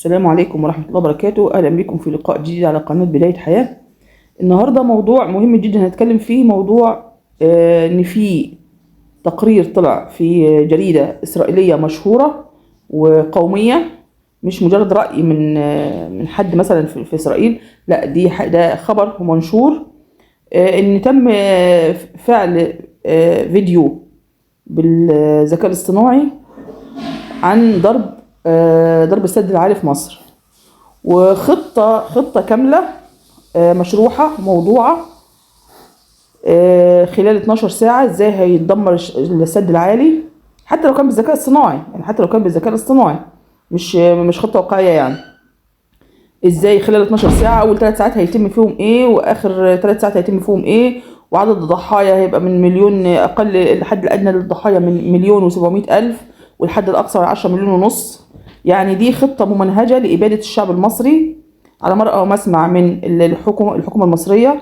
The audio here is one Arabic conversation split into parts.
السلام عليكم ورحمة الله وبركاته. أهلا بكم في لقاء جديد على قناة بداية حياة. النهاردة موضوع مهم جدا هنتكلم فيه، موضوع إن في تقرير طلع في جريدة إسرائيلية مشهورة وقومية، مش مجرد رأي من حد مثلا في إسرائيل، لا ده خبر منشور إن تم فعل فيديو بالذكاء الاصطناعي عن ضرب السد العالي في مصر، وخطة كاملة مشروحة موضوعة خلال 12 ساعة ازاي هيتدمر السد العالي، حتى لو كان بالذكاء الصناعي، يعني حتى لو كان بالذكاء الاصطناعي، مش خطة واقعية. يعني ازاي خلال 12 ساعة، اول 3 ساعات هيتم فيهم ايه، واخر 3 ساعات هيتم فيهم ايه، وعدد الضحايا هيبقى من مليون، اقل الحد الادنى للضحايا من 1,700,000 والحد الاقصى 10,5 مليون. يعني دي خطة ممنهجة لإبادة الشعب المصري على مرأى ومسمع من الحكومة المصرية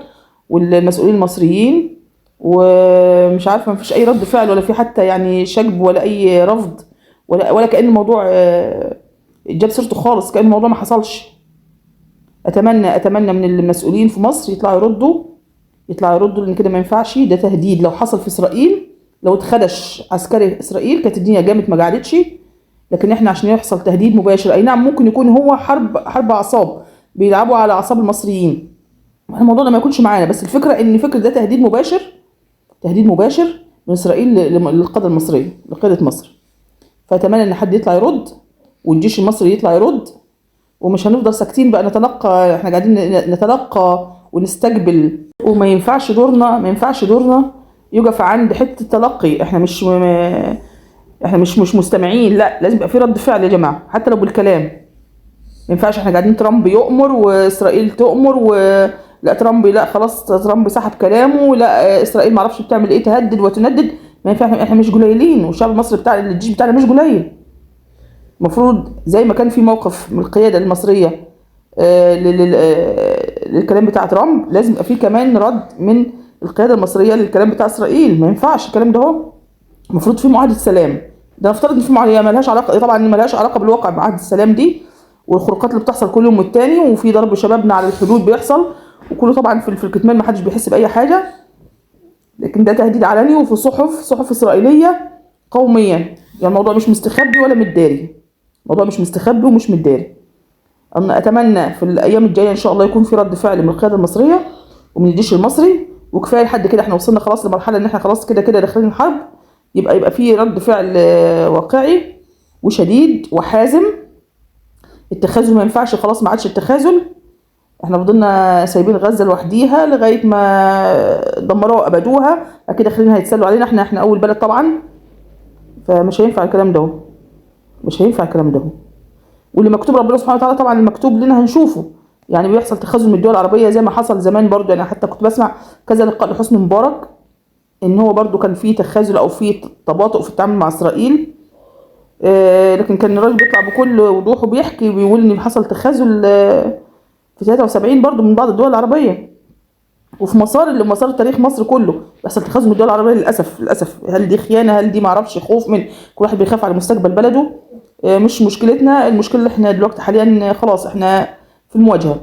والمسؤولين المصريين، ومش عارفة مفيش أي رد فعل، ولا في حتى يعني شجب، ولا أي رفض، ولا كأن الموضوع جاب سيرته خالص، كأن الموضوع ما حصلش. أتمنى من المسؤولين في مصر يطلعوا يردوا، لأن كده ما ينفعش. ده تهديد لو حصل في إسرائيل، لو اتخدش عسكري إسرائيل كانت الدنيا جامت ما قعدتش، لكن احنا عشان يحصل تهديد مباشر، اي نعم ممكن يكون هو حرب اعصاب، بيلعبوا على اعصاب المصريين، الموضوع ده ما يكونش معانا، بس الفكره ان فكره ده تهديد مباشر من اسرائيل للقاده المصريه، لقاده مصر. فاتمنى ان حد يطلع يرد، والجيش المصري يطلع يرد، ومش هنفضل ساكتين بقى نتلقى. احنا قاعدين نتلقى ونستقبل، وما ينفعش دورنا يقف عند حته التلقي. احنا مش مستمعين، لا، لازم يبقى في رد فعل يا جماعه، حتى لو بالكلام. ما ينفعش احنا قاعدين ترامب يؤمر واسرائيل تؤمر، لا ترامب، لا خلاص ترامب سحب كلامه، لا اسرائيل ما اعرفش بتعمل ايه، تهدد وتندد. ما ينفعش، احنا مش قليلين، والشعب المصري الجيش بتاعنا مش قليل. المفروض زي ما كان في موقف من القياده المصريه للكلام بتاع ترامب، لازم يبقى في كمان رد من القياده المصريه للكلام بتاع اسرائيل. ما ينفعش الكلام ده. هو المفروض في معاهده سلام، ده نفترض ان في معاهده مالهاش علاقه، طبعا مالهاش علاقه بالواقع، معاهده السلام دي والخروقات اللي بتحصل كل يوم والتاني، وفي ضرب شبابنا على الحدود بيحصل، وكله طبعا في الكتمان ما حدش بيحس باي حاجه، لكن ده تهديد علني، وفي صحف اسرائيليه قوميا. يعني الموضوع مش مستخبي ولا متداري، الموضوع مش مستخبي ومش متداري. انا اتمنى في الايام الجايه ان شاء الله يكون في رد فعل من القياده المصريه ومن الجيش المصري، وكفايه لحد كده. احنا وصلنا خلاص لمرحله ان احنا خلاص كده داخلين الحرب، يبقى في رد فعل واقعي وشديد وحازم. التخاذل ما ينفعش، خلاص ما عادش التخاذل. احنا فضلنا سايبين غزه لوحديها لغايه ما دمروها وابدوها، اكيد داخلين هيتسلوا علينا، احنا اول بلد طبعا. فمش هينفع الكلام ده، واللي مكتوب ربنا سبحانه وتعالى طبعا المكتوب لنا هنشوفه. يعني بيحصل تخاذل من الدول العربيه زي ما حصل زمان برضو. يعني حتى كنت بسمع كذا لقاء لحسني مبارك ان هو برضو كان فيه تخاذل او فيه تباطؤ في التعامل مع اسرائيل، لكن كان الراجل بيطلع بكل وضوح وبيحكي وبيقول ان حصل تخاذل في 73 برضو من بعض الدول العربيه، وفي مسار تاريخ مصر كله بيحصل تخاذل من الدول العربيه للاسف. هل دي خيانه، هل دي معرفش خوف من كل واحد بيخاف على مستقبل بلده؟ مش مشكلتنا. المشكله اللي احنا دلوقتي حاليا خلاص احنا في المواجهه،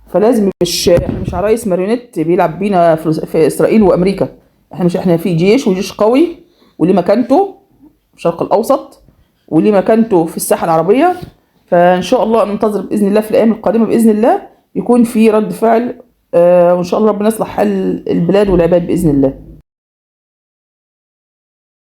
فلازم احنا مش عرايس ماريونيت بيلعب بينا في اسرائيل وامريكا. احنا في جيش قوي، وليه مكانته في الشرق الاوسط، وليه مكانته في الساحه العربيه. فان شاء الله ننتظر باذن الله في الايام القادمه باذن الله يكون في رد فعل، وان شاء الله ربنا يصلح حال البلاد والعباد باذن الله.